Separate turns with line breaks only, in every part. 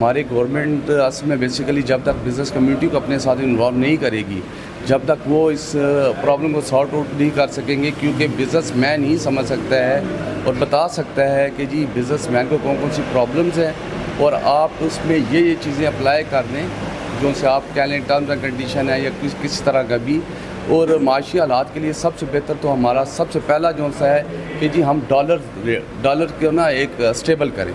ہماری گورنمنٹ اصل میں بیسیکلی جب تک بزنس کمیونٹی کو اپنے ساتھ انوالو نہیں کرے گی، جب تک وہ اس پرابلم کو سارٹ آؤٹ نہیں کر سکیں گے، کیونکہ بزنس مین ہی سمجھ سکتا ہے اور بتا سکتا ہے کہ جی بزنس مین کو کون کون سی پرابلمز ہیں، اور آپ اس میں یہ چیزیں اپلائی کر دیں جو سے آپ کہہ لیں ٹرمز اینڈ کنڈیشن ہے یا کسی طرح کا بھی. اور معاشی حالات کے لیے سب سے بہتر تو ہمارا سب سے پہلا جو سا ہے کہ جی ہم ڈالر کو نا ایک اسٹیبل کریں.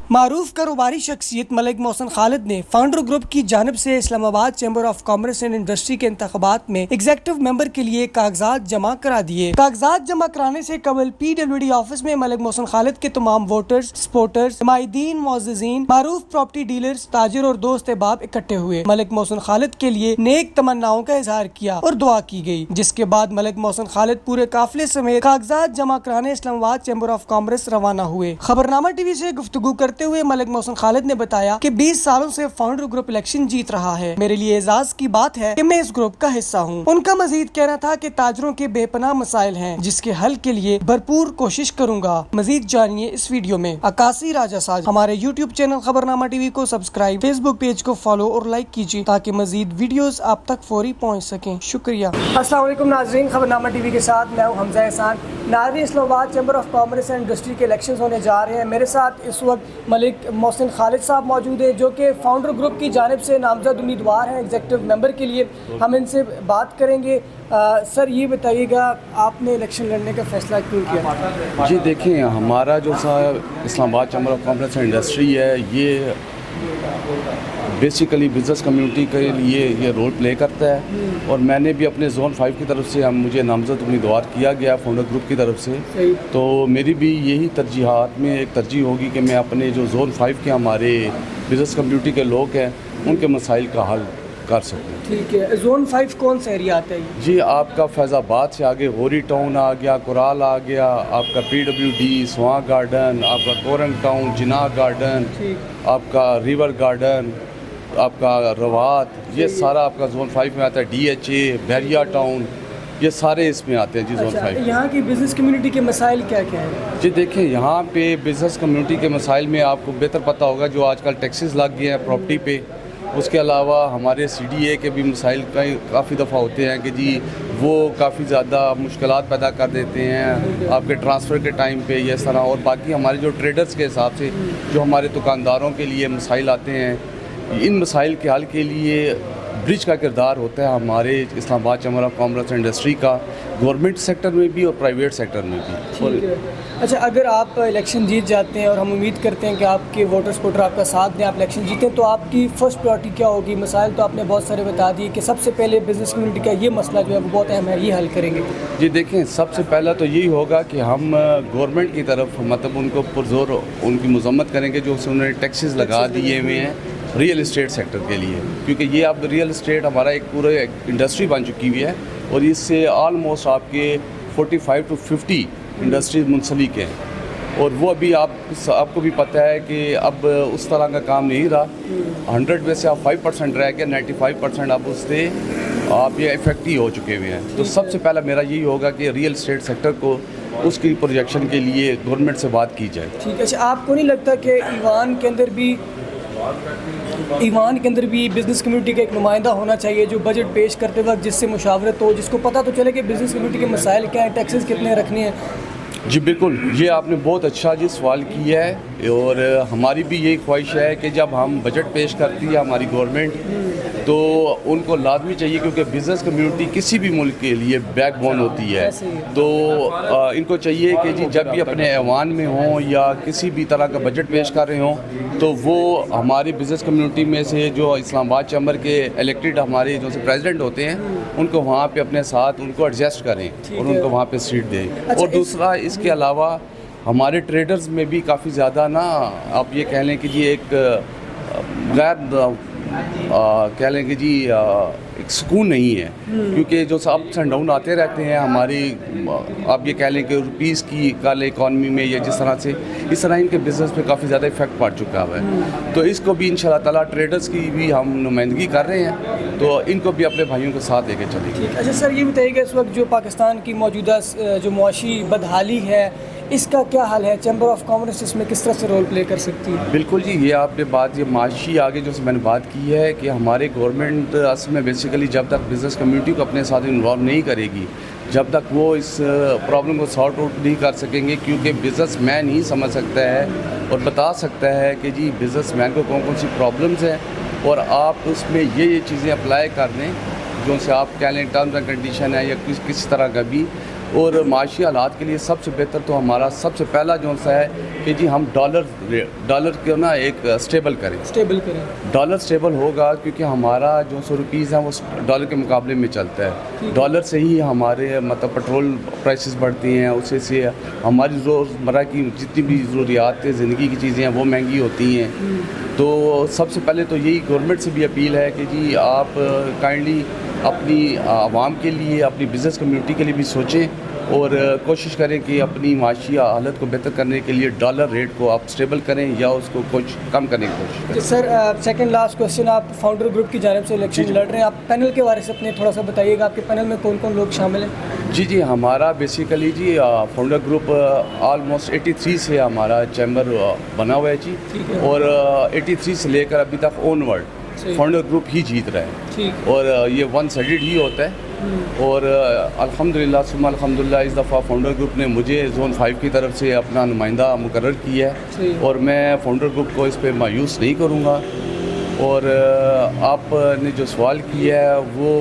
معروف کاروباری شخصیت ملک محسن خالد نے فاؤنڈر گروپ کی جانب سے اسلام آباد chamber of commerce and industry کے انتخابات میں ایگزیکٹو ممبر کے لیے کاغذات جمع کرا دیے. کاغذات جمع کرانے سے قبل PWD آفس میں ملک محسن خالد کے تمام ووٹرز، سپورٹرز، حمایتین، معززین، معروف پراپرٹی ڈیلرز، تاجر اور دوست احباب اکٹھے ہوئے. ملک محسن خالد کے لیے نیک تمناؤں کا اظہار کیا اور دعا کی گئی، جس کے بعد ملک محسن خالد پورے قافلے سمیت کاغذات جمع کرانے اسلام آباد چیمبر آف کامرس روانہ ہوئے. خبرنامہ ٹی وی سے گفتگو کرتے ہوئے ملک محسن خالد نے بتایا کہ 20 سالوں سے فاؤنڈر گروپ الیکشن جیت رہا ہے. میرے لیے اعزاز کی بات ہے کہ میں اس گروپ کا حصہ ہوں. ان کا مزید کہنا تھا کہ تاجروں کے بے پناہ مسائل ہیں جس کے حل کے لیے بھرپور کوشش کروں گا. مزید جانیے اس ویڈیو میں. عکاسی راجہ ساج. ہمارے YouTube چینل خبرنامہ ٹی وی کو سبسکرائب، فیس بک پیج کو فالو اور لائک کیجیے تاکہ مزید ویڈیوز آپ تک فوری پہنچ سکیں. شکریہ. السلام علیکم ناظرین، خبرنامہ ٹی وی کے ساتھ میں ہوں حمزہ احسان. ناظرین، اسلام آباد chamber of commerce and industry کے الیکشنز ہونے جا رہے ہیں. میرے ساتھ اس وقت ملک محسن خالد صاحب موجود ہیں جو کہ فاؤنڈر گروپ کی جانب سے نامزد امیدوار ہیں ایگزیکٹو ممبر کے لیے. ہم ان سے بات کریں گے. سر یہ بتائیے گا آپ نے الیکشن لڑنے کا فیصلہ کیوں کیا؟
جی دیکھیں، ہمارا جو سا اسلام آباد chamber of commerce and industry ہے یہ بیسیکلی بزنس کمیونٹی کے لیے یہ رول پلے کرتا ہے، اور میں نے بھی اپنے زون 5 کی طرف سے مجھے نامزد امیدوار کیا گیا فاؤنڈر گروپ کی طرف سے. تو میری بھی یہی ترجیحات میں ایک ترجیح ہوگی کہ میں اپنے جو زون 5 کے ہمارے بزنس کمیونٹی کے لوگ ہیں ان کے مسائل کا حل کر سکوں.
ٹھیک ہے. زون 5 کون سا ایریا آتا ہے؟
جی آپ کا فیض آباد سے آگے غوری ٹاؤن آ گیا، کورال آ گیا، آپ کا PWD، سواں گارڈن، آپ کا کورنگ ٹاؤن، جناح گارڈن، آپ کا ریور گارڈن، آپ کا روات، یہ سارا آپ کا زون 5 میں آتا ہے. DHA، بحریہ ٹاؤن، یہ سارے اس میں آتے ہیں جی زون 5.
یہاں کی بزنس کمیونٹی کے مسائل کیا کیا ہیں؟
جی دیکھیں، یہاں پہ بزنس کمیونٹی کے مسائل میں آپ کو بہتر پتہ ہوگا جو آج کل ٹیکسز لگ گئے ہیں پراپرٹی پہ. اس کے علاوہ ہمارے CDA کے بھی مسائل کافی دفعہ ہوتے ہیں کہ جی وہ کافی زیادہ مشکلات پیدا کر دیتے ہیں آپ کے ٹرانسفر کے ٹائم پہ یہ طرح. اور باقی ہمارے جو ٹریڈرز کے حساب سے جو ہمارے دکانداروں کے لیے مسائل آتے ہیں، ان مسائل کے حل کے لیے برج کا کردار ہوتا ہے ہمارے اسلام آباد chamber of commerce and industry کا، گورنمنٹ سیکٹر میں بھی اور پرائیویٹ سیکٹر میں بھی.
اچھا، اگر آپ الیکشن جیت جاتے ہیں اور ہم امید کرتے ہیں کہ آپ کے ووٹر سپورٹر آپ کا ساتھ دیں، آپ الیکشن جیتیں، تو آپ کی فرسٹ پرائورٹی کیا ہوگی؟ مسائل تو آپ نے بہت سارے بتا دیے کہ سب سے پہلے بزنس کمیونٹی کا یہ مسئلہ جو ہے وہ بہت اہم ہے، یہ حل کریں گے.
جی دیکھیں، سب سے پہلا تو یہی ہوگا کہ ہم گورنمنٹ کی طرف مطلب ان کو پرزور ان کی مذمت کریں گے جو انہوں نے ٹیکسز لگا دیے ہوئے ہیں ریئل اسٹیٹ سیکٹر کے لیے، کیونکہ یہ اب ریئل اسٹیٹ ہمارا ایک پورا انڈسٹری بن چکی ہوئی ہے، اور اس سے آلموسٹ آپ کے 45 to 50 انڈسٹریز منسلک ہیں. اور وہ ابھی آپ کو بھی پتہ ہے کہ اب اس طرح کا کام نہیں رہا. 100 میں سے آپ 5% رہ گئے، 95% اب اس سے آپ یہ افیکٹ ہی ہو چکے ہوئے ہیں. تو سب سے پہلا میرا یہی ہوگا کہ ریئل اسٹیٹ سیکٹر کو اس کی پروجیکشن کے لیے گورنمنٹ سے بات کی جائے.
ٹھیک ہے. اچھا، آپ کو نہیں لگتا کہ ایوان کے اندر بھی بزنس کمیونٹی کا ایک نمائندہ ہونا چاہیے جو بجٹ پیش کرتے وقت جس سے مشاورت ہو، جس کو پتہ تو چلے کہ بزنس کمیونٹی کے مسائل کیا ہیں، ٹیکسز کتنے رکھنے ہیں؟
جی بالکل، یہ آپ نے بہت اچھا جی سوال کیا ہے، اور ہماری بھی یہی خواہش ہے کہ جب ہم بجٹ پیش کرتی ہے ہماری گورنمنٹ تو ان کو لازمی چاہیے، کیونکہ بزنس کمیونٹی کسی بھی ملک کے لیے بیک بون ہوتی ہے. تو ان کو چاہیے کہ جی جب بھی اپنے ایوان میں ہوں یا کسی بھی طرح کا بجٹ پیش کر رہے ہوں تو وہ ہماری بزنس کمیونٹی میں سے جو اسلام آباد چیمبر کے الیکٹڈ ہمارے جو سے پریزیڈنٹ ہوتے ہیں ان کو وہاں پہ اپنے ساتھ ان کو ایڈجسٹ کریں اور ان کو وہاں پہ سیٹ دیں. اور دوسرا اس کے علاوہ ہمارے ٹریڈرز میں بھی کافی زیادہ نا آپ یہ کہہ لیں کہ جی ایک غیر کہہ لیں کہ جی ایک سکون نہیں ہے، کیونکہ جو اپس اینڈ ڈاؤن آتے رہتے ہیں ہماری، آپ یہ کہہ لیں کہ روپیز کی کل اکانومی میں یا جس طرح سے، اس طرح ان کے بزنس پہ کافی زیادہ افیکٹ پڑ چکا ہے. تو اس کو بھی انشاءاللہ تعالیٰ ٹریڈرز کی بھی ہم نمائندگی کر رہے ہیں، تو ان کو بھی اپنے بھائیوں کے ساتھ لے کے چلیں گے.
اچھا سر، یہ بتائیے کہ اس وقت جو پاکستان کی موجودہ جو معاشی بدحالی ہے اس کا کیا حل ہے؟ چیمبر آف کامرس اس میں کس طرح سے رول پلے کر سکتی ہے؟
بالکل جی، یہ آپ نے بات، یہ معاشی آگے جو میں نے بات کی ہے کہ ہمارے گورنمنٹ اصل میں بیسیکلی جب تک بزنس کمیونٹی کو اپنے ساتھ انوالو نہیں کرے گی، جب تک وہ اس پرابلم کو سارٹ آؤٹ نہیں کر سکیں گے، کیونکہ بزنس مین ہی سمجھ سکتا ہے اور بتا سکتا ہے کہ جی بزنس مین کو کون کون سی پرابلمز ہیں، اور آپ اس میں یہ چیزیں اپلائی کر دیں جو سے آپ کہہ لیں ٹرمز اینڈ کنڈیشن ہے یا کس طرح کا بھی. اور معاشی حالات کے لیے سب سے بہتر تو ہمارا سب سے پہلا جو سا ہے کہ جی ہم ڈالر کو نا ایک اسٹیبل کریں. ڈالر اسٹیبل ہوگا کیونکہ ہمارا جو سو روپیز ہیں وہ ڈالر کے مقابلے میں چلتا ہے. ڈالر سے ہی ہمارے مطلب پیٹرول پرائسز بڑھتی ہیں، اسے سے ہماری روزمرہ کی جتنی بھی ضروریات زندگی کی چیزیں ہیں وہ مہنگی ہوتی ہیں. تو سب سے پہلے تو یہی گورنمنٹ سے بھی اپیل ہے کہ جی آپ کائنڈلی اپنی عوام کے لیے، اپنی بزنس کمیونٹی کے لیے بھی سوچیں اور کوشش کریں کہ اپنی معاشی حالت کو بہتر کرنے کے لیے ڈالر ریٹ کو آپ اسٹیبل کریں یا اس کو کچھ کم کرنے کی کوشش کریں.
سر سیکنڈ لاسٹ کوشچن، آپ فاؤنڈر گروپ کی جانب سے الیکشن لڑ رہے ہیں، آپ پینل کے بارے سے اپنے تھوڑا سا بتائیے گا، آپ کے پینل میں کون کون لوگ شامل ہیں؟
جی ہمارا بیسیکلی جی فاؤنڈر گروپ آلموسٹ 83 سے ہمارا چیمبر بنا ہوا ہے جی، اور 83 سے لے کر ابھی تک اون ورلڈ فاؤنڈر گروپ ہی جیت رہا ہے، اور یہ 1 سائیڈڈ ہی ہوتا ہے. اور الحمدللہ ثم الحمدللہ اس دفعہ فاؤنڈر گروپ نے مجھے زون 5 کی طرف سے اپنا نمائندہ مقرر کیا ہے، اور میں فاؤنڈر گروپ کو اس پہ مایوس نہیں کروں گا. اور آپ نے جو سوال کیا ہے وہ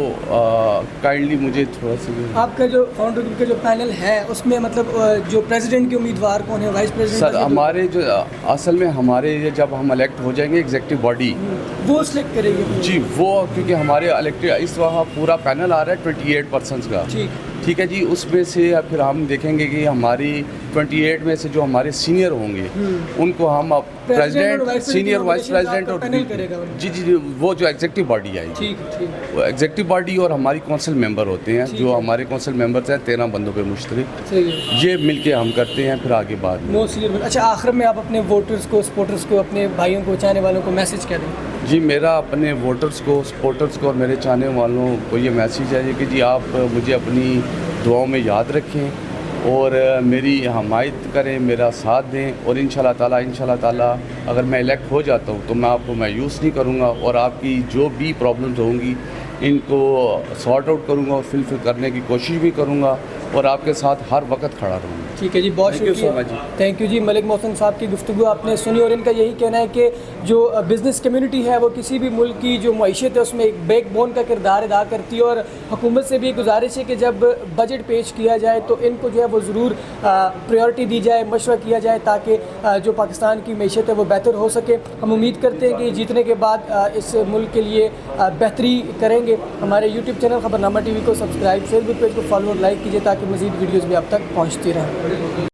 کائنڈلی مجھے تھوڑا سا،
آپ کا جو فاؤنڈر گروپ کا جو پینل ہے اس میں مطلب جو پریزیڈنٹ کے امیدوار کون ہے، وائس پریزیڈنٹ؟
سر ہمارے جو اصل میں ہمارے جب ہم الیکٹ ہو جائیں گے ایگزیکٹو باڈی
وہ سلیکٹ کرے گی
جی، وہ کیونکہ ہمارے الیکٹ اس وقت پورا پینل آ رہا ہے 28 پرسنس کا، ٹھیک ہے جی. اس میں سے پھر ہم دیکھیں گے کہ ہماری 28 میں سے جو ہمارے سینئر ہوں گے ان کو ہم پریزیڈنٹ، سینئر وائس پریزیڈنٹ اور جی وہ جو ایگزیکٹو باڈی آئی گی، وہ ایگزیکٹو باڈی اور ہماری کونسل ممبر ہوتے ہیں، جو ہمارے کونسل ممبرس ہیں 13 بندوں پہ مشترک، یہ مل کے ہم کرتے ہیں. پھر آگے بعد میں
اچھا آخر میں آپ اپنے ووٹرز کو، سپورٹرز کو، اپنے بھائیوں کو، چاہنے والوں کو میسج کیا دیں؟
جی میرا اپنے ووٹرز کو، سپورٹرز کو اور میرے چاہنے والوں کو یہ میسیج ہے کہ جی آپ مجھے اپنی دعاؤں میں یاد رکھیں اور میری حمایت کریں، میرا ساتھ دیں، اور انشاءاللہ تعالیٰ اگر میں الیکٹ ہو جاتا ہوں تو میں آپ کو مایوس نہیں کروں گا، اور آپ کی جو بھی پرابلمز ہوں گی ان کو سارٹ آؤٹ کروں گا اور فلفل کرنے کی کوشش بھی کروں گا، اور آپ کے ساتھ ہر وقت کھڑا رہوں گا.
ٹھیک ہے جی، بہت شکریہ. تھینک یو جی. ملک محسن صاحب کی گفتگو آپ نے سنی، اور ان کا یہی کہنا ہے کہ جو بزنس کمیونٹی ہے وہ کسی بھی ملک کی جو معیشت ہے اس میں ایک بیک بون کا کردار ادا کرتی ہے، اور حکومت سے بھی گزارش ہے کہ جب بجٹ پیش کیا جائے تو ان کو جو ہے وہ ضرور پریورٹی دی جائے، مشورہ کیا جائے تاکہ جو پاکستان کی معیشت ہے وہ بہتر ہو سکے. ہم امید کرتے ہیں کہ جیتنے کے بعد اس ملک کے لیے بہتری کریں گے. ہمارے یوٹیوب چینل خبرنامہ ٹی وی کو سبسکرائب، فیس بک پیج کو فالو اور لائک کیجیے تاکہ مزید ویڈیوز بھی آپ تک پہنچتی رہیں.